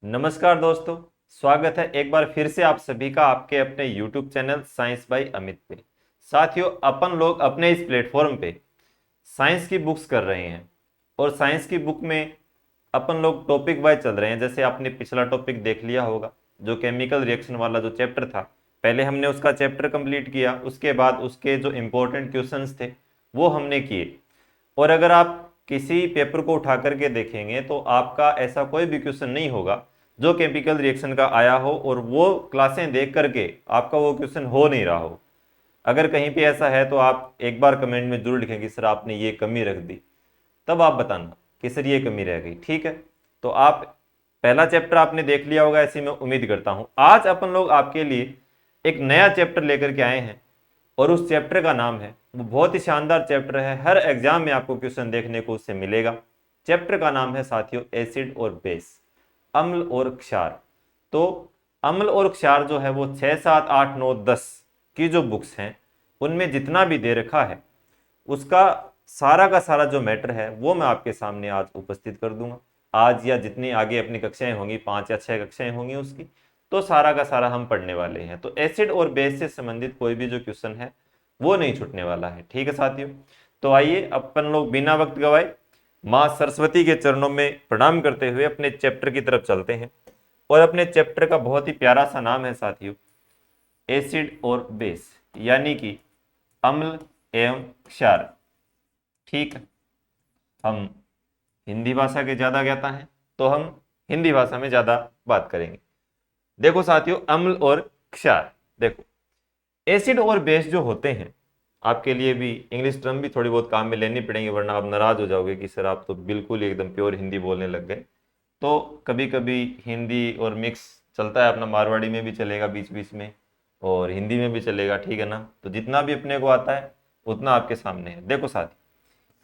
नमस्कार दोस्तों, स्वागत है एक बार फिर से आप सभी का आपके अपने YouTube channel science by Amit पे। साथियों, अपन लोग अपने इस प्लेटफॉर्म पे साइंस की बुक्स कर रहे हैं और साइंस की बुक में अपन लोग टॉपिक वाइज चल रहे हैं। जैसे आपने पिछला टॉपिक देख लिया होगा, जो केमिकल रिएक्शन वाला जो चैप्टर था, पहले हमने उसका चैप्टर कंप्लीट किया, उसके बाद उसके जो इम्पोर्टेंट क्वेश्चंस थे वो हमने किए। और अगर आप किसी पेपर को उठा करके देखेंगे तो आपका ऐसा कोई भी क्वेश्चन नहीं होगा जो केमिकल रिएक्शन का आया हो और वो क्लासें देख करके आपका वो क्वेश्चन हो नहीं रहा हो। अगर कहीं पे ऐसा है तो आप एक बार कमेंट में जरूर लिखेंगे सर आपने ये कमी रख दी, तब आप बताना कि सर ये कमी रह गई। ठीक है, तो आप पहला चैप्टर आपने देख लिया होगा, ऐसी मैं उम्मीद करता हूं। आज अपन लोग आपके लिए एक नया चैप्टर लेकर के आए हैं और उस चैप्टर का नाम है, वो बहुत ही शानदार चैप्टर है, हर एग्जाम में आपको क्वेश्चन देखने को उससे मिलेगा। चैप्टर का नाम है साथियों एसिड और बेस, अम्ल और क्षार। तो अम्ल और क्षार जो है वो 6, 7, 8, 9, 10 की जो बुक्स हैं उनमें जितना भी दे रखा है उसका सारा का सारा जो मैटर है वो मैं आपके सामने आज उपस्थित कर दूंगा। आज या जितनी आगे अपनी कक्षाएं होंगी, 5 या 6 कक्षाएं होंगी उसकी, तो सारा का सारा हम पढ़ने वाले हैं। तो एसिड और बेस से संबंधित कोई भी जो क्वेश्चन है वो नहीं छूटने वाला है। ठीक है साथियों, तो आइए अपन लोग बिना वक्त गवाए माँ सरस्वती के चरणों में प्रणाम करते हुए अपने चैप्टर की तरफ चलते हैं। और अपने चैप्टर का बहुत ही प्यारा सा नाम है साथियों एसिड और बेस, यानी कि अम्ल एवं क्षार। ठीक है, हम हिंदी भाषा के ज्यादा ज्ञाता हैं तो हम हिंदी भाषा में ज्यादा बात करेंगे। देखो साथियों, अम्ल और क्षार, देखो एसिड और बेस जो होते हैं, आपके लिए भी इंग्लिश टर्म भी थोड़ी बहुत काम में लेनी पड़ेंगे, वरना आप नाराज हो जाओगे कि सर आप तो बिल्कुल ही एकदम प्योर हिंदी बोलने लग गए। तो कभी कभी हिंदी और मिक्स चलता है अपना, मारवाड़ी में भी चलेगा बीच बीच में और हिंदी में भी चलेगा। ठीक है ना, तो जितना भी अपने को आता है उतना आपके सामने है। देखो साथी,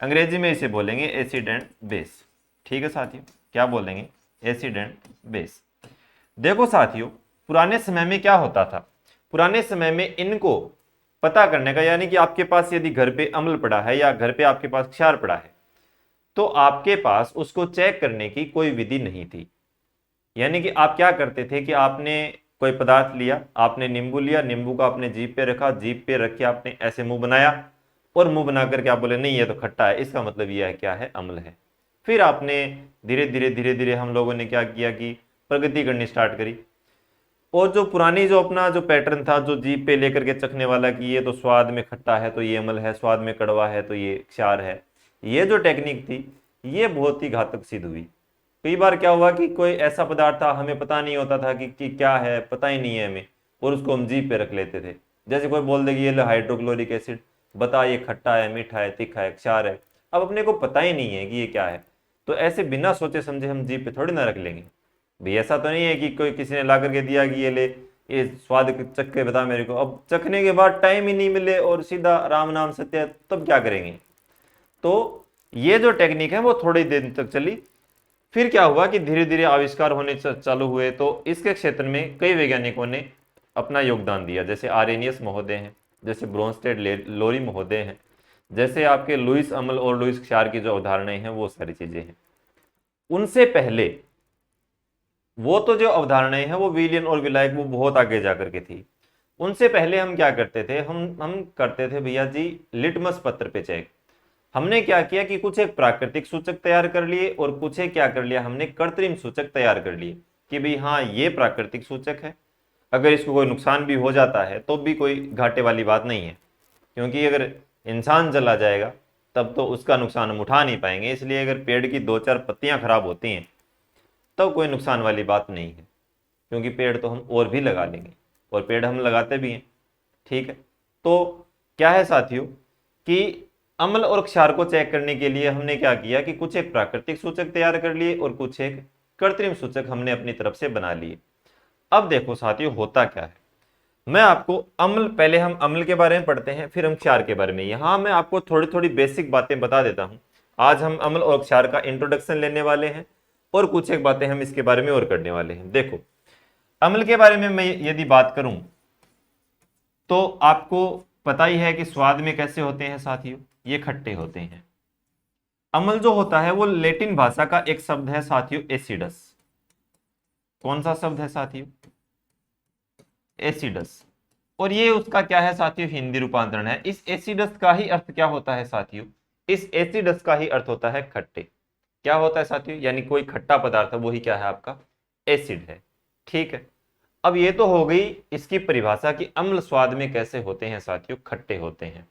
अंग्रेजी में इसे बोलेंगे एसिड एंड बेस। ठीक है साथियों, क्या बोलेंगे? Acid and base. देखो साथियों, पुराने समय में क्या होता था, पुराने समय में इनको पता करने का, यानी कि आपके पास यदि घर पे अम्ल पड़ा है या घर पे आपके पास क्षार पड़ा है तो आपके पास उसको चेक करने की कोई विधि नहीं थी। यानी कि आप क्या करते थे कि आपने कोई पदार्थ लिया, आपने नींबू लिया, नींबू को आपने जीभ पे रखा, जीभ पे रख के आपने ऐसे मुंह बनाया और मुंह बना करके आप बोले नहीं ये तो खट्टा है, इसका मतलब यह है क्या है, अम्ल है। फिर आपने धीरे धीरे हम लोगों ने क्या किया कि प्रगति करनी स्टार्ट करी। और जो पुरानी जो अपना जो पैटर्न था, जो जीभ पे लेकर के चखने वाला कि ये तो स्वाद में खट्टा है तो ये अम्ल है, स्वाद में कड़वा है तो ये क्षार है, ये जो टेक्निक थी ये बहुत ही घातक सिद्ध हुई। कई बार क्या हुआ कि कोई ऐसा पदार्थ था हमें पता नहीं होता था कि क्या है, पता ही नहीं है हमें, और उसको हम जीभ पे रख लेते थे। जैसे कोई बोल देगी ये लो हाइड्रोक्लोरिक एसिड, बता ये खट्टा है, मीठा है, तीखा है, क्षार है। अब अपने को पता ही नहीं है कि ये क्या है, तो ऐसे बिना सोचे समझे हम जीभ पे थोड़ी ना रख लेंगे। भाई ऐसा तो नहीं है कि कोई किसी ने ला करके दिया कि ये ले, ये स्वाद चख के बता मेरे को, अब चखने के बाद टाइम ही नहीं मिले और सीधा राम नाम सत्य, तब क्या करेंगे? तो ये जो टेक्निक है वो थोड़ी देर तक चली। फिर क्या हुआ कि धीरे धीरे आविष्कार होने चालू हुए, तो इसके क्षेत्र में कई वैज्ञानिकों ने अपना योगदान दिया। जैसे आर्रेनियस महोदय हैं, जैसे ब्रोंस्टेड लोरी महोदय हैं, जैसे आपके लुइस अम्ल और लुइस क्षार की जो अवधारणाएं हैं वो सारी चीजें हैं। उनसे पहले वो तो जो अवधारणाएं हैं वो विलियन और विलायक वो बहुत आगे जाकर के थी। उनसे पहले हम क्या करते थे, हम करते थे भैया जी लिटमस पत्र पे चेक। हमने क्या किया कि कुछ एक प्राकृतिक सूचक तैयार कर लिए और कुछ एक क्या कर लिया, हमने कृत्रिम सूचक तैयार कर लिए कि भाई हाँ ये प्राकृतिक सूचक है, अगर इसको कोई नुकसान भी हो जाता है तो भी कोई घाटे वाली बात नहीं है, क्योंकि अगर इंसान चला जाएगा तब तो उसका नुकसान हम उठा नहीं पाएंगे। इसलिए अगर पेड़ की 2-4 पत्तियां खराब होती हैं तब कोई नुकसान वाली बात नहीं है, क्योंकि पेड़ तो हम और भी लगा लेंगे और पेड़ हम लगाते भी हैं। ठीक है, तो क्या है साथियों कि अम्ल और क्षार को चेक करने के लिए हमने क्या किया कि कुछ एक प्राकृतिक सूचक तैयार कर लिए और कुछ एक कृत्रिम सूचक हमने अपनी तरफ से बना लिए। अब देखो साथियों होता क्या है, मैं आपको अम्ल, पहले हम अम्ल के बारे में पढ़ते हैं फिर हम क्षार के बारे में। यहां मैं आपको थोड़ी थोड़ी बेसिक बातें बता देता हूं। आज हम अम्ल और क्षार का इंट्रोडक्शन लेने वाले हैं और कुछ एक बातें हम इसके बारे में और करने वाले हैं। देखो अम्ल के बारे में मैं यदि बात करूं तो आपको पता ही है कि स्वाद में कैसे होते हैं साथियों, ये खट्टे होते हैं। अम्ल जो होता है वो लैटिन भाषा का एक शब्द है साथियों एसिडस। कौन सा शब्द है साथियों? एसिडस। और ये उसका क्या है साथियों? हिंदी रूपांतरण है। इस एसिडस का ही अर्थ क्या होता है साथियों? इस एसिडस का ही अर्थ होता है खट्टे। क्या होता है साथियों? यानी कोई खट्टा पदार्थ है, वो ही क्या है आपका? एसिड है। ठीक है। अब ये तो हो गई इसकी परिभाषा कि अम्ल स्वाद में कैसे होते हैं साथियों? खट्टे होते हैं।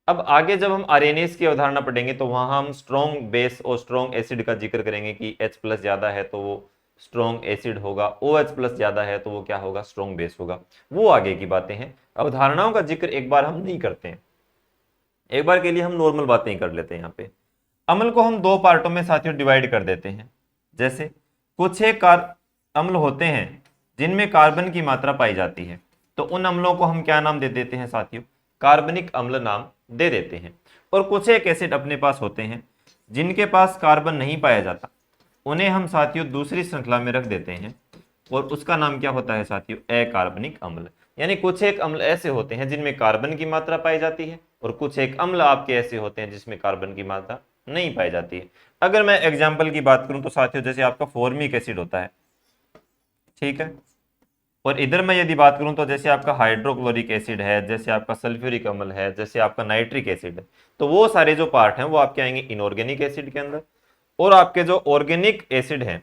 अब आगे जब हम आरएनएस की अवधारणा पढ़ेंगे तो वहां हम स्ट्रॉन्ग बेस और स्ट्रॉन्ग एसिड का जिक्र करेंगे कि H+ ज्यादा है तो वो स्ट्रॉन्ग एसिड होगा, OH+ ज्यादा है तो वो क्या होगा? स्ट्रॉन्ग बेस होगा। वो आगे की बातें हैं, अवधारणाओं का जिक्र एक बार हम नहीं करते हैं, एक बार के लिए हम नॉर्मल बातें ही कर लेते हैं। यहाँ पे अम्ल को हम दो पार्टों में साथियों डिवाइड कर देते हैं। जैसे कुछ एक अम्ल होते हैं जिनमें कार्बन की मात्रा पाई जाती है, तो उन अम्लों को हम क्या नाम दे देते हैं साथियों? कार्बनिक अम्ल नाम दे देते हैं। और कुछ एक एसिड अपने पास होते हैं जिनके पास कार्बन नहीं पाया जाता, उन्हें हम साथियों दूसरी श्रृंखला में रख देते हैं और उसका नाम क्या होता है साथियों? अकार्बनिक अम्ल। यानी कुछ एक अम्ल ऐसे होते हैं जिनमें कार्बन की मात्रा पाई जाती है और कुछ एक अम्ल आपके ऐसे होते हैं जिसमें कार्बन की मात्रा नहीं पाई जाती है। अगर मैं एग्जाम्पल की बात करूं तो साथियों जैसे आपका फॉर्मिक एसिड होता है, ठीक है, और इधर मैं यदि बात करूं तो जैसे आपका हाइड्रोक्लोरिक एसिड है, जैसे आपका सल्फ्यूरिक अम्ल है, जैसे आपका नाइट्रिक एसिड है, तो वो सारे जो पार्ट हैं वो आपके आएंगे इनऑर्गेनिक एसिड के अंदर। और आपके जो ऑर्गेनिक एसिड है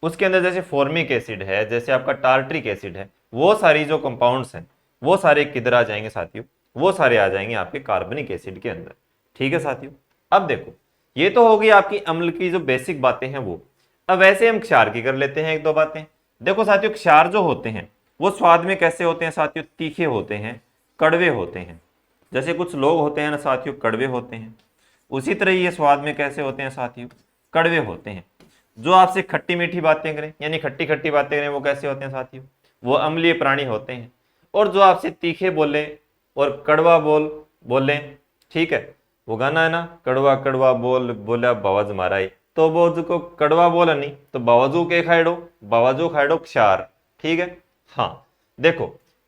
उसके अंदर जैसे फॉर्मिक एसिड है, जैसे आपका टार्ट्रिक एसिड है, वो सारी जो कंपाउंड्स हैं वो सारे किधर आ जाएंगे साथियों? वो सारे आ जाएंगे आपके कार्बनिक एसिड के अंदर। ठीक है साथियों। अब देखो ये तो होगी आपकी अम्ल की जो बेसिक बातें हैं वो। अब वैसे हम क्षार की कर लेते हैं एक दो बातें। देखो साथियों क्षार जो होते हैं वो स्वाद में कैसे होते हैं साथियों? तीखे होते हैं, कड़वे होते हैं। जैसे कुछ लोग होते हैं ना साथियों कड़वे होते हैं, उसी तरह ये स्वाद में कैसे होते हैं साथियों? कड़वे होते हैं। जो आपसे खट्टी मीठी बातें करें यानी खट्टी खट्टी बातें करें वो कैसे होते हैं साथियों? वो अम्लीय प्राणी होते हैं। और जो आपसे तीखे बोले और कड़वा बोले, ठीक है, वो गाना है ना, कड़वा कड़वा बोल बोला बावाज मारा है, तो वो जो कड़वा बोला नहीं तो बावाजू के खाएडो, बावाजू खाएडो क्षार। ठीक है। हाँ देखो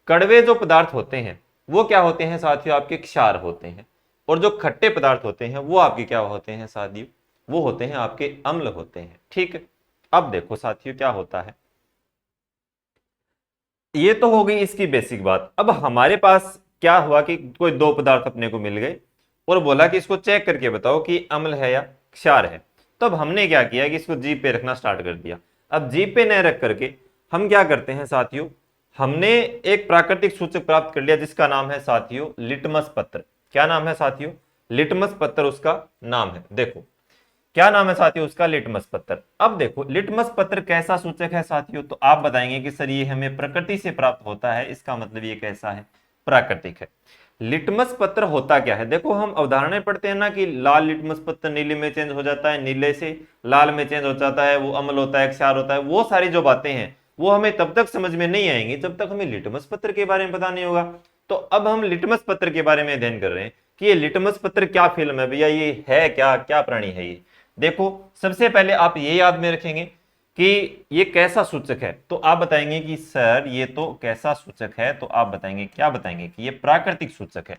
कड़वे जो पदार्थ होते हैं वो क्या होते हैं साथियों? आपके क्षार होते हैं। और जो खट्टे पदार्थ होते हैं वो आपके क्या होते हैं साथियों? वो होते हैं आपके अम्ल होते हैं। ठीक है। अब देखो साथियों क्या होता है, ये तो हो गई इसकी बेसिक बात। अब हमारे पास क्या हुआ कि कोई दो पदार्थ अपने को मिल गए और बोला कि इसको चेक करके बताओ कि अम्ल है या क्षार है। तो अब हमने क्या किया कि इसको जीभ पे रखना स्टार्ट कर दिया। अब जीभ पे न रख करके हम क्या करते हैं साथियों? हमने एक प्राकृतिक सूचक प्राप्त कर लिया जिसका नाम है साथियों लिटमस पत्र। क्या नाम है साथियों? लिटमस पत्र उसका नाम है। देखो क्या नाम है साथियों उसका? लिटमस पत्र। अब देखो लिटमस पत्र कैसा सूचक है साथियों? तो आप बताएंगे कि सर ये हमें प्रकृति से प्राप्त होता है, इसका मतलब ये कैसा है? प्राकृतिक है। लिटमस पत्र होता क्या है? देखो हम अवधारणाएं पढ़ते हैं ना कि लाल लिटमस पत्र नीले में चेंज हो जाता है, नीले से लाल में चेंज हो जाता है, वो अम्ल होता है, क्षार होता है। वो सारी जो बातें हैं वो हमें तब तक समझ में नहीं आएंगी जब तक हमें लिटमस पत्र के बारे में पता नहीं होगा। तो अब हम लिटमस पत्र के बारे में अध्ययन कर रहे हैं कि ये लिटमस पत्र क्या फिल्म है भैया, ये है क्या, क्या प्राणी है ये। देखो सबसे पहले आप ये याद में रखेंगे कि ये कैसा सूचक है। तो आप बताएंगे कि सर ये तो कैसा सूचक है, तो आप बताएंगे क्या बताएंगे कि ये प्राकृतिक सूचक है।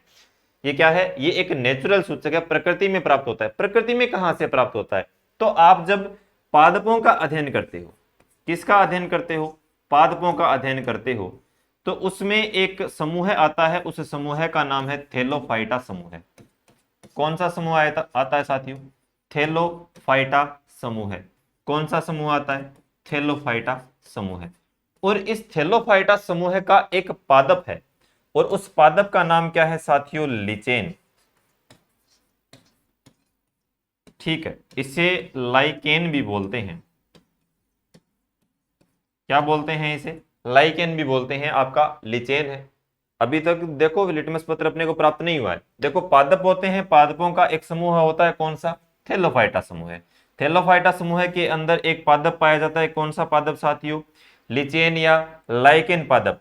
ये क्या है? ये एक नेचुरल सूचक है, प्रकृति में प्राप्त होता है। प्रकृति में कहां से प्राप्त होता है? तो आप जब पादपों का अध्ययन करते हो, किसका अध्ययन करते हो? पादपों का अध्ययन करते हो, तो उसमें एक समूह आता है, उस समूह का नाम है थेलोफाइटा समूह। कौन सा समूह आता है साथियों? थेलोफाइटा समूह है। कौन सा समूह आता है? थेलोफाइटा समूह है। और इस थेलोफाइटा समूह का एक पादप है और उस पादप का नाम क्या है साथियों? लिचेन। ठीक है, इसे लाइकेन भी बोलते हैं। क्या बोलते हैं इसे? लाइकेन भी बोलते हैं। आपका लिचेन है। अभी तक देखो लिटमस पत्र अपने को प्राप्त नहीं हुआ है। देखो पादप होते हैं, पादपों का एक समूह होता है, कौन सा? थेलोफाइटा समूह है। थेलोफाइटा समूह के अंदर एक पादप पाया जाता है, कौन सा पादप साथियों? लिचेन या लाइकेन पादप।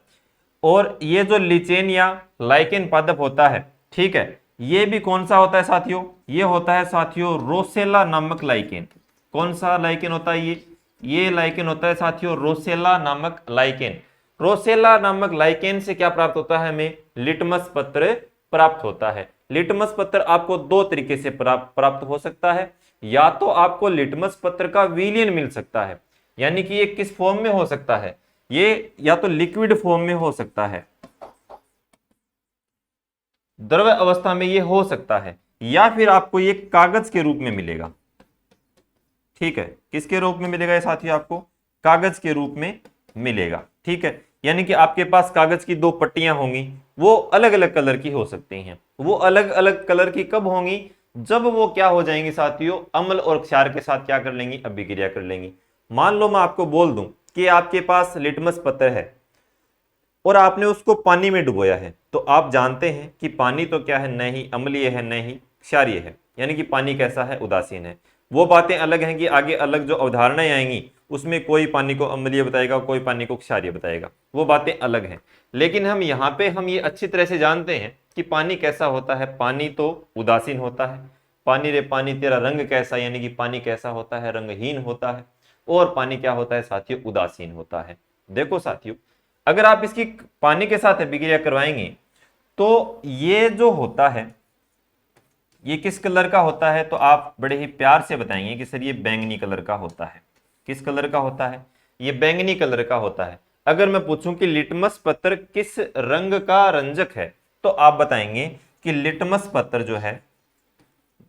और ये जो लिचेन या लाइकेन पादप होता है, ठीक है, ये भी कौन सा होता है साथियों? ये होता है साथियों रोसेला नामक लाइकेन। कौन सा लाइकेन होता है ये लाइकेन होता है साथियों रोसेला नामक लाइकेन। रोसेला नामक लाइकेन से क्या प्राप्त होता है? हमें लिटमस पत्र प्राप्त होता है। लिटमस पत्र आपको दो तरीके से प्राप्त हो सकता है। या तो आपको लिटमस पत्र का विलयन मिल सकता है, यानी कि ये किस फॉर्म में हो सकता है, ये या तो लिक्विड फॉर्म में हो सकता है, द्रव अवस्था में ये हो सकता है, या फिर आपको ये कागज के रूप में मिलेगा। ठीक है, किसके रूप में मिलेगा ये साथियों, आपको कागज के रूप में मिलेगा। ठीक है, यानी कि आपके पास कागज की दो पट्टियां होंगी, वो अलग अलग कलर की हो सकती हैं। वो अलग अलग कलर की कब होंगी, जब वो क्या हो जाएंगी साथियों, अम्ल और क्षार के साथ क्या कर लेंगी, अभिक्रिया कर लेंगी। मान लो मैं आपको बोल दूं कि आपके पास लिटमस पत्र है और आपने उसको पानी में डुबोया है, तो आप जानते हैं कि पानी तो क्या है, न ही अम्लीय है न ही क्षारीय है, यानी कि पानी कैसा है, उदासीन है। वो बातें अलग हैं कि आगे अलग जो अवधारणाएं आएंगी उसमें कोई पानी को अम्लीय बताएगा, कोई पानी को क्षारीय बताएगा, वो बातें अलग हैं। लेकिन हम यहाँ पे हम ये अच्छी तरह से जानते हैं कि पानी कैसा होता है, पानी तो उदासीन होता है। पानी रे पानी तेरा रंग कैसा, यानी कि पानी कैसा होता है, रंगहीन होता है। और पानी क्या होता है साथियों, उदासीन होता है। देखो साथियों, अगर आप इसकी पानी के साथ अभिक्रिया करवाएंगे तो ये जो होता है ये किस कलर का होता है, तो आप बड़े ही प्यार से बताएंगे कि सर ये बैंगनी कलर का होता है। किस कलर का होता है, ये बैंगनी कलर का होता है। अगर मैं पूछूं कि लिटमस पत्र किस रंग का रंजक है, तो आप बताएंगे कि लिटमस पत्र जो है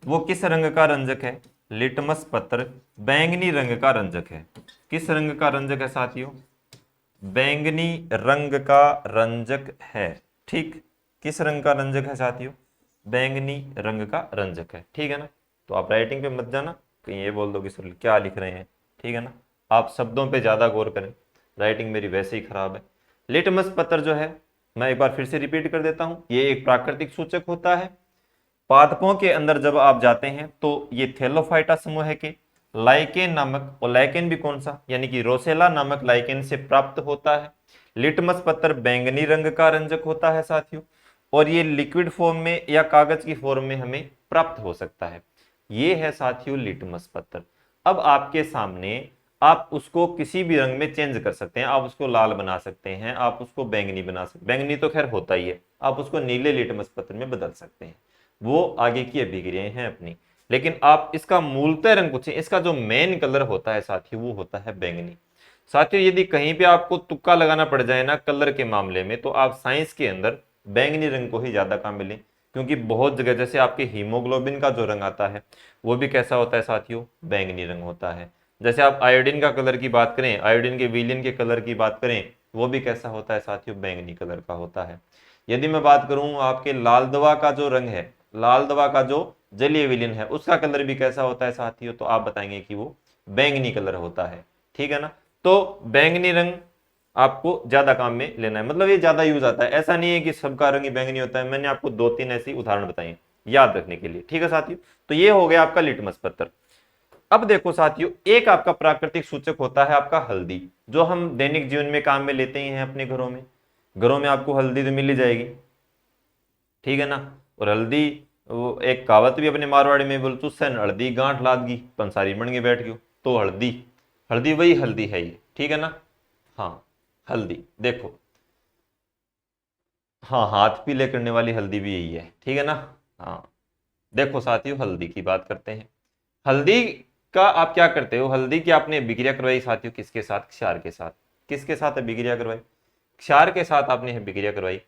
वो किस रंग का रंजक है, लिटमस पत्र बैंगनी रंग का रंजक है। किस रंग का रंजक है साथियों, बैंगनी रंग का रंजक है। ठीक, किस रंग का रंजक है साथियों, बैंगनी रंग का रंजक है। ठीक है ना, तो आप राइटिंग पे मत जाना कहीं ये बोल दो कि सर क्या लिख रहे हैं। ठीक है ना, आप शब्दों पे ज्यादा गौर करें, राइटिंग मेरी वैसे ही खराब है। लिटमस पत्र जो है, मैं एक बार फिर से रिपीट कर देता हूं, ये एक प्राकृतिक सूचक होता है। पादपों के अंदर जब आप जाते हैं तो ये थैलोफाइटा समूह है के लाइकेन नामक, और लाइकेन भी कौन सा, यानी कि रोसेला नामक लाइकेन से प्राप्त होता है। लिटमस पत्र बैंगनी रंग का रंजक होता है साथियों, और ये लिक्विड फॉर्म में या कागज की फॉर्म में हमें प्राप्त हो सकता है। ये है साथियों लिटमस पत्र। अब आपके सामने आप उसको किसी भी रंग में चेंज कर सकते हैं, आप उसको लाल बना सकते हैं, आप उसको बैंगनी बना सकते, बैंगनी तो खैर होता ही है, आप उसको नीले लिटमस पत्र में बदल सकते हैं, वो आगे की अभिक्रियाएं हैं अपनी। लेकिन आप इसका मूलतः रंग पूछें, इसका जो मेन कलर होता है साथियों वो होता है बैंगनी। साथियों यदि कहीं पे आपको तुक्का लगाना पड़ जाए ना कलर के मामले में, तो आप साइंस के अंदर बैंगनी रंग को ही ज्यादा काम मिले, क्योंकि बहुत जगह जैसे आपके हीमोग्लोबिन का जो रंग आता है वो भी कैसा होता है साथियों, बैंगनी रंग होता है। जैसे आप आयोडीन का कलर की बात करें, आयोडीन के विलयन के कलर की बात करें, वो भी कैसा होता है साथियों, बैंगनी कलर का होता है। यदि मैं बात करूं आपके लाल दवा का जो रंग है, लाल दवा का जो जलीय विलयन है, उसका कलर भी कैसा होता है साथियों, तो आप बताएंगे कि वो बैंगनी कलर होता है। ठीक है ना, तो बैंगनी रंग आपको ज्यादा काम में लेना है, मतलब ये ज्यादा यूज आता है। ऐसा नहीं है कि सबका रंग ही बैंगनी होता है, मैंने आपको दो तीन ऐसी उदाहरण बताए याद रखने के लिए। ठीक है साथियों, तो ये हो गया आपका लिटमस पत्र। अब देखो साथियों, एक आपका प्राकृतिक सूचक होता है आपका हल्दी, जो हम दैनिक जीवन में काम में लेते ही हैं अपने घरों में। घरों में आपको हल्दी तो मिल ही जाएगी। ठीक है ना, और हल्दी, वो एक कहावत भी अपने मारवाड़ी में बोलतू, सन हल्दी गांठ लादगी पंसारी बन के बैठ गयो। तो हल्दी, हल्दी वही हल्दी है ये। ठीक है ना, हाँ हल्दी देखो, हाँ हाथ पीले करने वाली हल्दी भी यही है। ठीक है ना, हाँ देखो साथियों, हल्दी की बात करते हैं। हल्दी का आप क्या करते हो, हल्दी की आपने अभिक्रिया करवाई साथियों, किसके साथ, क्षार के साथ। किसके साथ अभिक्रिया करवाई, क्षार के साथ आपने अभिक्रिया करवाई।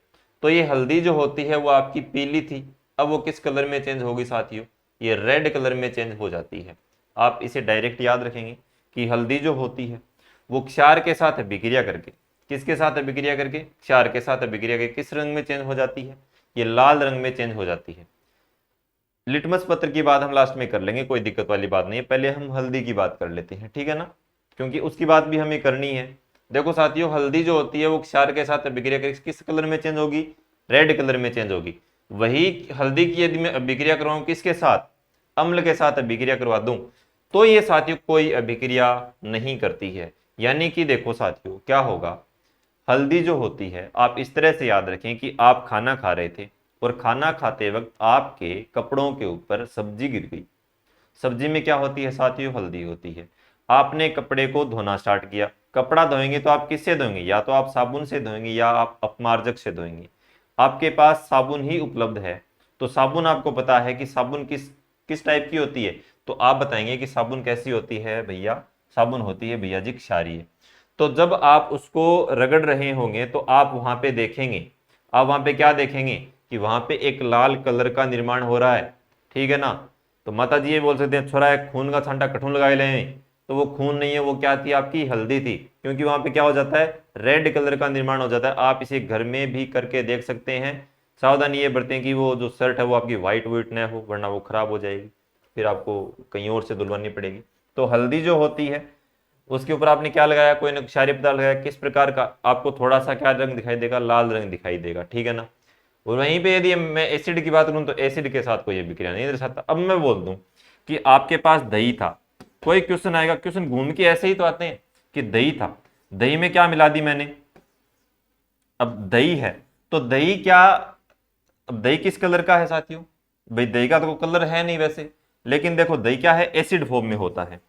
तो ये हल्दी जो होती है वो आपकी पीली थी, अब वो किस कलर में चेंज होगी साथियों, ये रेड कलर में चेंज हो जाती है। आप इसे डायरेक्ट याद रखेंगे कि हल्दी जो होती है वो क्षार के साथ अभिक्रिया करके, किसके साथ अभिक्रिया करके, क्षार के साथ अभिक्रिया करके किस रंग में चेंज हो जाती है, ये लाल रंग में चेंज हो जाती है। लिटमस पत्र की बात हम लास्ट में कर लेंगे, कोई दिक्कत वाली बात नहीं है, पहले हम हल्दी की बात कर लेते हैं। ठीक है ना, क्योंकि उसकी बात भी हमें करनी है। देखो साथियों, हल्दी जो होती है वो क्षार के साथ अभिक्रिया करके किस कलर में चेंज होगी, रेड कलर में चेंज होगी। वही हल्दी की यदि मैं अभिक्रिया करवाऊं किसके साथ, अम्ल के साथ अभिक्रिया करवा दूं, तो ये साथियों कोई अभिक्रिया नहीं करती है। यानी कि देखो साथियों क्या होगा, हल्दी जो होती है, आप इस तरह से याद रखें कि आप खाना खा रहे थे और खाना खाते वक्त आपके कपड़ों के ऊपर सब्जी गिर गई। सब्जी में क्या होती है साथियों, हल्दी होती है। आपने कपड़े को धोना स्टार्ट किया, कपड़ा धोएंगे तो आप किससे धोएंगे, या तो आप साबुन से धोएंगे या आप अपमार्जक से धोएंगे। आपके पास साबुन ही उपलब्ध है, तो साबुन आपको पता है कि साबुन किस किस टाइप की होती है, तो आप बताएंगे कि साबुन कैसी होती है भैया, साबुन होती है भैया जी क्षारीय। तो जब आप उसको रगड़ रहे होंगे तो आप वहां पे देखेंगे, आप वहां पे क्या देखेंगे कि वहां पे एक लाल कलर का निर्माण हो रहा है, ठीक है ना। तो माता जी ये बोल सकते हैं छोरा एक खून का छांटा कठून लगाए ले, तो वो खून नहीं है, वो क्या थी, आपकी हल्दी थी, क्योंकि वहां पे क्या हो जाता है, रेड कलर का निर्माण हो जाता है। आप इसे घर में भी करके देख सकते हैं। सावधानी ये बरतें कि वो जो शर्ट है वो आपकी व्हाइट व्हाइट न हो, वरना वो खराब हो जाएगी, फिर आपको कहीं और से धुलवानी पड़ेगी। तो हल्दी जो होती है उसके ऊपर आपने क्या लगाया, कोई ना क्षारीय पदार्थ लगाया, किस प्रकार का, आपको थोड़ा सा क्या रंग दिखाई देगा, लाल रंग दिखाई देगा, ठीक है ना। और वहीं पे यदि मैं एसिड की बात करूं तो एसिड के साथ कोई अभिक्रिया नहीं दर्शाता। अब मैं बोल दूं कि आपके पास दही था, कोई क्वेश्चन आएगा, क्वेश्चन घूम के ऐसे ही तो आते हैं कि दही था, दही में क्या मिला दी मैंने, अब दही है तो दही क्या, अब दही किस कलर का है साथियों, भाई दही का तो कलर है नहीं वैसे, लेकिन देखो दही क्या है, एसिड फॉर्म में होता है,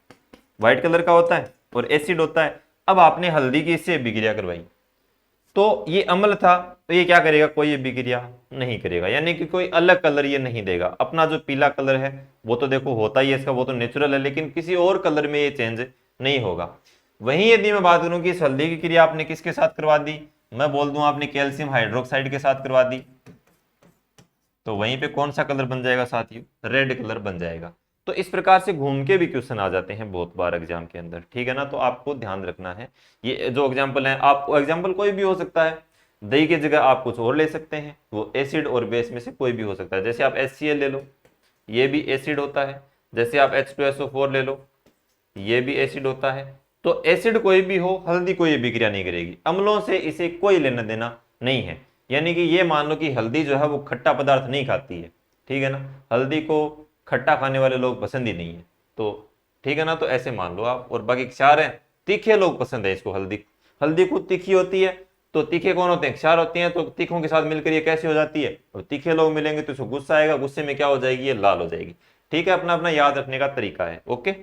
व्हाइट कलर का होता है और एसिड होता है। अब आपने हल्दी की इससे अभिक्रिया करवाई तो ये अम्ल था, तो ये क्या करेगा, कोई अभिक्रिया नहीं करेगा, यानी कि कोई अलग कलर ये नहीं देगा। अपना जो पीला कलर है वो तो देखो होता ही है इसका, वो तो नेचुरल है, लेकिन किसी और कलर में ये चेंज नहीं होगा। वहीं यदि मैं बात करूं कि इस हल्दी की क्रिया आपने किसके साथ करवा दी, मैं बोल दूं आपने कैल्शियम हाइड्रोक्साइड के साथ करवा दी, तो वहीं पे कौन सा कलर बन जाएगा साथियों, रेड कलर बन जाएगा। तो इस प्रकार से घूम के भी क्वेश्चन आ जाते हैं बहुत बार एग्जाम के अंदर, ठीक है ना। तो आपको ध्यान रखना है, ये जो एग्जाम्पल है, आप एग्जाम्पल कोई भी हो सकता है, दही की जगह आप कुछ और ले सकते हैं, वो एसिड और बेस में से कोई भी हो सकता है। जैसे आप HCl ले लो, ये भी एसिड होता है, जैसे आप H2SO4 ले लो, ये भी एसिड होता है। तो एसिड कोई भी हो, हल्दी कोई अभिक्रिया नहीं करेगी, अम्लों से इसे कोई लेना देना नहीं है। यानी कि ये मान लो कि हल्दी जो है वो खट्टा पदार्थ नहीं खाती है, ठीक है ना, हल्दी को खट्टा खाने वाले लोग पसंद ही नहीं है, तो ठीक है ना, तो ऐसे मान लो आप। और बाकी क्षार है, तीखे लोग पसंद है इसको, हल्दी, हल्दी खुद तीखी होती है, तो तीखे कौन होते हैं, क्षार होती हैं, तो तीखों के साथ मिलकर ये कैसे हो जाती है, और तीखे लोग मिलेंगे तो इसको गुस्सा आएगा, गुस्से में क्या हो जाएगी, ये लाल हो जाएगी, ठीक है। अपना अपना याद रखने का तरीका है, ओके।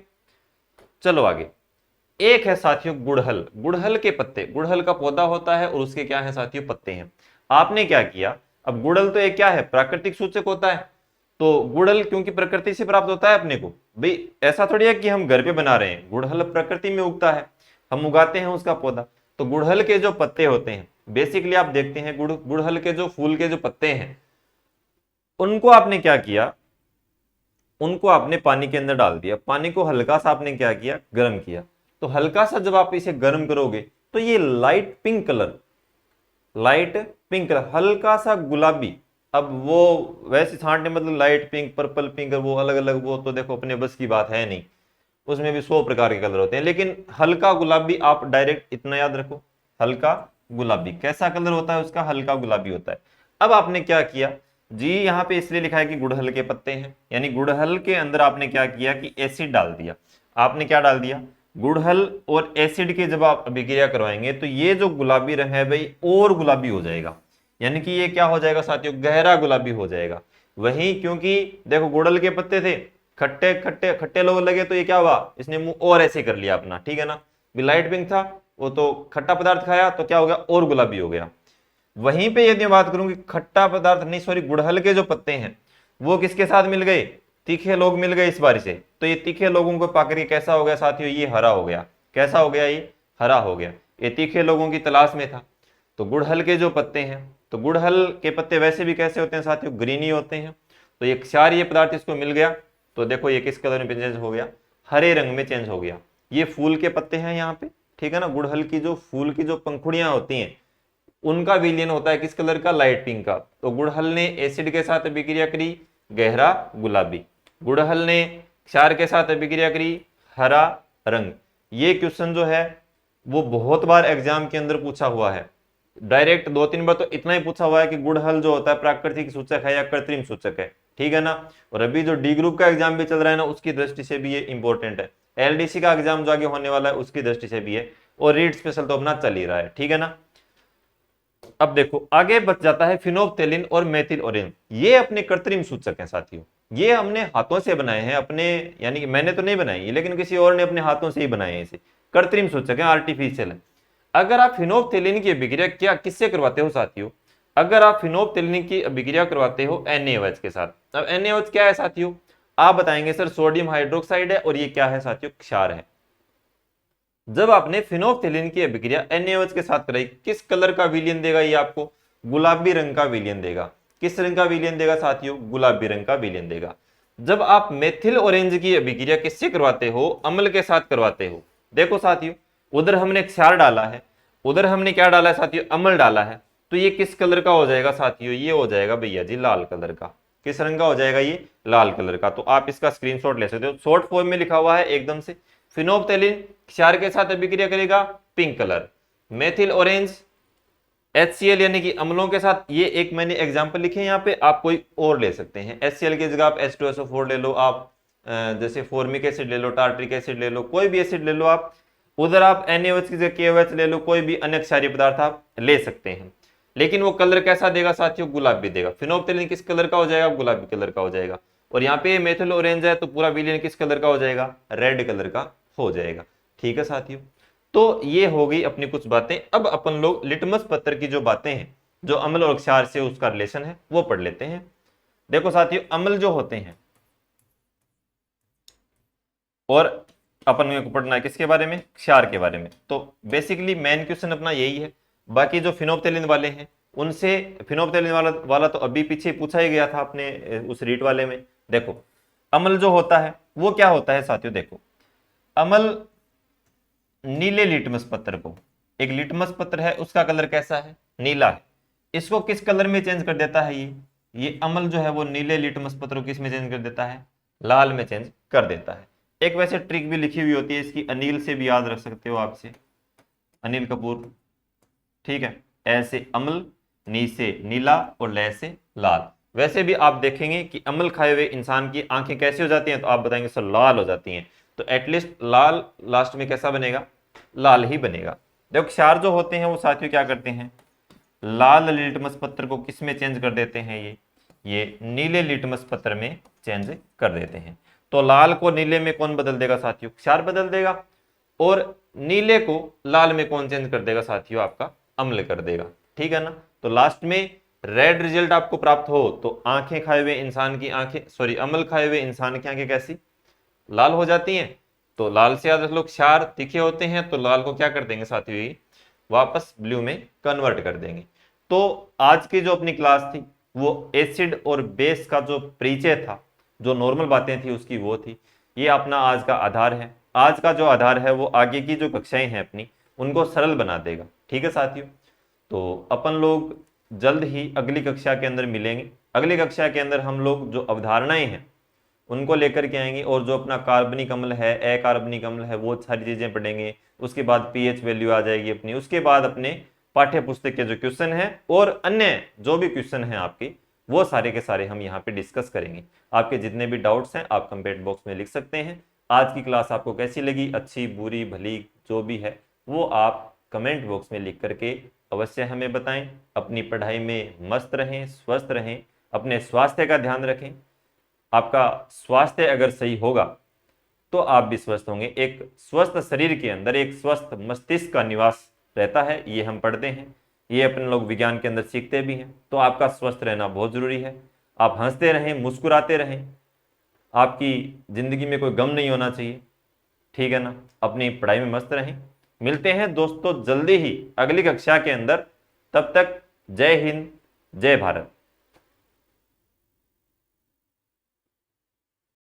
चलो आगे, एक है साथियों गुड़हल, गुड़हल के पत्ते, गुड़हल का पौधा होता है और उसके क्या है साथियों, पत्ते हैं। आपने क्या किया, अब गुड़हल तो एक क्या है, प्राकृतिक सूचक होता है, तो गुड़हल क्योंकि प्रकृति से प्राप्त होता है अपने को, भाई ऐसा थोड़ी है कि हम घर पे बना रहे हैं, गुड़हल प्रकृति में उगता है, हम उगाते हैं उसका पौधा। तो गुड़हल के जो पत्ते होते हैं, बेसिकली आप देखते हैं गुड़हल के जो फूल के जो पत्ते हैं, उनको आपने क्या किया, उनको आपने पानी के अंदर डाल दिया, पानी को हल्का सा आपने क्या किया, गर्म किया। तो हल्का सा जब आप इसे गर्म करोगे तो ये light pink colour, light pink colour, हल्का सा गुलाबी, अब वो वैसे छांटने मतलब लाइट पिंक, पर्पल पिंक, वो अलग अलग, वो तो देखो अपने बस की बात है नहीं, उसमें भी 100 प्रकार के कलर होते हैं, लेकिन हल्का गुलाबी आप डायरेक्ट इतना याद रखो, हल्का गुलाबी कैसा कलर होता है उसका, हल्का गुलाबी होता है। अब आपने क्या किया जी, यहाँ पे इसलिए लिखा है कि गुड़हल के पत्ते हैं, यानी गुड़हल के अंदर आपने क्या किया कि एसिड डाल दिया। आपने क्या डाल दिया, गुड़हल और एसिड के जब आप अभिक्रिया करवाएंगे तो ये जो गुलाबी रंग है भाई और गुलाबी हो जाएगा, यानी कि ये क्या हो जाएगा साथियों, गहरा गुलाबी हो जाएगा। वही क्योंकि देखो गुड़हल के पत्ते थे, खट्टे खट्टे खट्टे लोग लगे, तो ये क्या हुआ, इसने मुंह और ऐसे कर लिया अपना, ठीक है ना। लाइट पिंक था वो, तो खट्टा पदार्थ खाया तो क्या हो गया, और गुलाबी हो गया। वहीं पे यदि मैं बात करूं कि खट्टा पदार्थ नहीं, सॉरी, गुड़हल के जो पत्ते हैं वो किसके साथ मिल गए, तीखे लोग मिल गए इस बार से, तो ये तीखे लोगों को पाकर के कैसा हो गया साथियों, ये हरा हो गया। कैसा हो गया, ये हरा हो गया, ये तीखे लोगों की तलाश में था। तो गुड़हल के जो पत्ते हैं, तो गुड़हल के पत्ते वैसे भी कैसे होते हैं साथियों, ग्रीनी होते हैं, तो ये क्षारीय पदार्थ इसको मिल गया, तो देखो ये किस कलर में चेंज हो गया, हरे रंग में चेंज हो गया। ये फूल के पत्ते हैं यहाँ पे, ठीक है ना। गुड़हल की जो फूल की जो पंखुड़ियां होती हैं उनका विलयन होता है किस कलर का, लाइट पिंक का। तो गुड़हल ने एसिड के साथ अभिक्रिया करी, गहरा गुलाबी, गुड़हल ने क्षार के साथ अभिक्रिया करी, हरा रंग। ये क्वेश्चन जो है वो बहुत बार एग्जाम के अंदर पूछा हुआ है, डायरेक्ट 2-3 बार तो इतना ही पूछा हुआ है कि गुड़हल जो होता है प्राकृतिक सूचक है या कृत्रिम सूचक है, ठीक है ना। और अभी जो डी ग्रुप का एग्जाम भी चल रहा है ना, उसकी दृष्टि से भी ये इंपॉर्टेंट है, LDC का एग्जाम जो आगे होने वाला है उसकी दृष्टि से भी है, और रीड स्पेशल तो अपना चल ही रहा है, ठीक है ना। अब देखो आगे बच जाता है फिनोप्थेलिन और मेथिल ओरेन, ये अपने कृत्रिम सूचक हैं साथियों, ये हमने हाथों से बनाए हैं अपने, यानी कि मैंने तो नहीं बनाई लेकिन किसी और ने अपने हाथों से ही बनाए हैं, इसे कृत्रिम सूचक है, आर्टिफिशियल है। अगर आप फिनोप्थेलिन की अभिक्रिया क्या किससे करवाते हो साथियों, अगर आप फिनोप्थेलिन की अभिक्रिया करवाते हो NaOH के साथ। अब NaOH क्या है साथियों, आप बताएंगे सर सोडियम हाइड्रोक्साइड है, और ये क्या है साथियों, क्षार है। जब आपने फिनोल्फ्थेलिन की अभिक्रिया NaOH के साथ कराई, किस कलर का विलयन देगा ये आपको? गुलाबी रंग का विलयन देगा। किस रंग का विलयन देगा साथियों? गुलाबी रंग का विलयन देगा। जब आप मेथिल ऑरेंज की अभिक्रिया किससे करवाते हो? अम्ल के साथ करवाते हो। देखो साथियों, उधर हमने क्षार डाला है, उधर हमने क्या डाला है साथियों? अम्ल डाला है। तो ये किस कलर का हो जाएगा साथियों? ये हो जाएगा भैया जी लाल कलर का। किस रंग का हो जाएगा? ये लाल कलर का। तो आप इसका स्क्रीनशॉट ले सकते हो, शॉर्ट फॉर्म में लिखा हुआ है एकदम से। फिनोल्फ्थेलिन क्षार के साथ अभिक्रिया करेगा, pink colour. Methyl orange HCl यानी कि अम्लों के साथ, ये एक मैंने एग्जांपल लिखे यहाँ पे, आप कोई और ले सकते हैं। HCl की जगह आप H2SO4 ले लो, आप जैसे फॉर्मिक एसिड ले लो, टार्ट्रिक एसिड ले लो, कोई भी एसिड ले लो आप। उधर आप NaOH की जगह KOH ले लो, कोई भी अन्य क्षारीय पदार्थ आप ले सकते हैं। लेकिन वो कलर कैसा देगा साथियों? गुलाबी देगा। फिनोल्फ्थेलिन किस कलर का हो जाएगा? गुलाबी कलर का हो जाएगा। और यहाँ पे मेथिल ऑरेंज है तो पूरा विलयन किस कलर का हो जाएगा? रेड कलर का हो जाएगा। ठीक है साथियों, तो ये हो गई अपनी कुछ बातें। अब अपन लोग लिटमस पत्र की जो बातें हैं, जो अम्ल और क्षार से उसका रिलेशन है, वो पढ़ लेते हैं। देखो साथियों, अम्ल जो होते हैं, और अपन को पढ़ना है किसके बारे में? क्षार के बारे में। तो बेसिकली मेन क्वेश्चन अपना यही है। बाकी जो फिनोल्फ्थेलिन वाले हैं उनसे, फिनोल्फ्थेलिन वाला तो अभी पीछे पूछा ही गया था अपने उस रीट वाले में। देखो, अम्ल जो होता है वो क्या होता है साथियों? देखो, अम्ल नीले लिटमस पत्र को, एक लिटमस पत्र है उसका कलर कैसा है? नीला है। इसको किस कलर में चेंज कर देता है? ये अम्ल जो है वो नीले लिटमस पत्र को किस में चेंज कर देता है? लाल में चेंज कर देता है। एक वैसे ट्रिक भी लिखी हुई होती है इसकी, अनिल से भी याद रख सकते हो आपसे, अनिल कपूर। ठीक है, ऐसे अम्ल, नी से नीला और ले से लाल। वैसे भी आप देखेंगे कि अम्ल खाए हुए इंसान की आंखें कैसी हो जाती हैं, तो आप बताएंगे सर लाल हो जाती हैं। तो एटलीस्ट लाल लास्ट में कैसा बनेगा? लाल ही बनेगा। देखो, क्षार जो होते हैं वो साथियों क्या करते हैं? लाल लिटमस पत्र को किस में चेंज कर देते हैं? ये नीले लिटमस पत्र में चेंज कर देते हैं। तो लाल को नीले में कौन बदल देगा साथियों? क्षार बदल देगा। और नीले को लाल में कौन चेंज कर देगा साथियों? आपका अम्ल कर देगा। ठीक है ना? तो लास्ट में रेड रिजल्ट आपको प्राप्त हो तो आंखें खाए हुए इंसान की आंखें, सॉरी, अम्ल खाए हुए इंसान की आंखें कैसी? लाल हो जाती हैं। तो लाल से याद रख लो, क्षार तीखे होते हैं तो लाल को क्या कर देंगे साथियों? वापस ब्लू में कन्वर्ट कर देंगे। तो आज की जो अपनी क्लास थी वो एसिड और बेस का जो परिचय था, जो नॉर्मल बातें थी उसकी वो थी। ये अपना आज का आधार है। आज का जो आधार है वो आगे की जो कक्षाएं हैं अपनी उनको सरल बना देगा। ठीक है साथियों, तो अपन लोग जल्द ही अगली कक्षा के अंदर मिलेंगे। अगली कक्षा के अंदर हम लोग जो अवधारणाएं हैं उनको लेकर के आएंगे, और जो अपना कार्बनिक अम्ल है, अकार्बनिक अम्ल है, वो सारी चीजें पढ़ेंगे। उसके बाद पीएच वैल्यू आ जाएगी अपनी। उसके बाद अपने पाठ्य पुस्तक के जो क्वेश्चन है और अन्य जो भी क्वेश्चन है आपके, वो सारे के सारे हम यहाँ पे डिस्कस करेंगे। आपके जितने भी डाउट्स हैं आप कमेंट बॉक्स में लिख सकते हैं। आज की क्लास आपको कैसी लगी, अच्छी बुरी भली जो भी है, वो आप कमेंट बॉक्स में लिख करके अवश्य हमें बताएं। अपनी पढ़ाई में मस्त रहें, स्वस्थ रहें, अपने स्वास्थ्य का ध्यान रखें। आपका स्वास्थ्य अगर सही होगा तो आप भी स्वस्थ होंगे। एक स्वस्थ शरीर के अंदर एक स्वस्थ मस्तिष्क का निवास रहता है, ये हम पढ़ते हैं, ये अपने लोग विज्ञान के अंदर सीखते भी हैं। तो आपका स्वस्थ रहना बहुत जरूरी है। आप हंसते रहें, मुस्कुराते रहें, आपकी जिंदगी में कोई गम नहीं होना चाहिए। ठीक है ना? अपनी पढ़ाई में मस्त रहें। मिलते हैं दोस्तों जल्दी ही अगली कक्षा के अंदर। तब तक जय हिंद, जय भारत।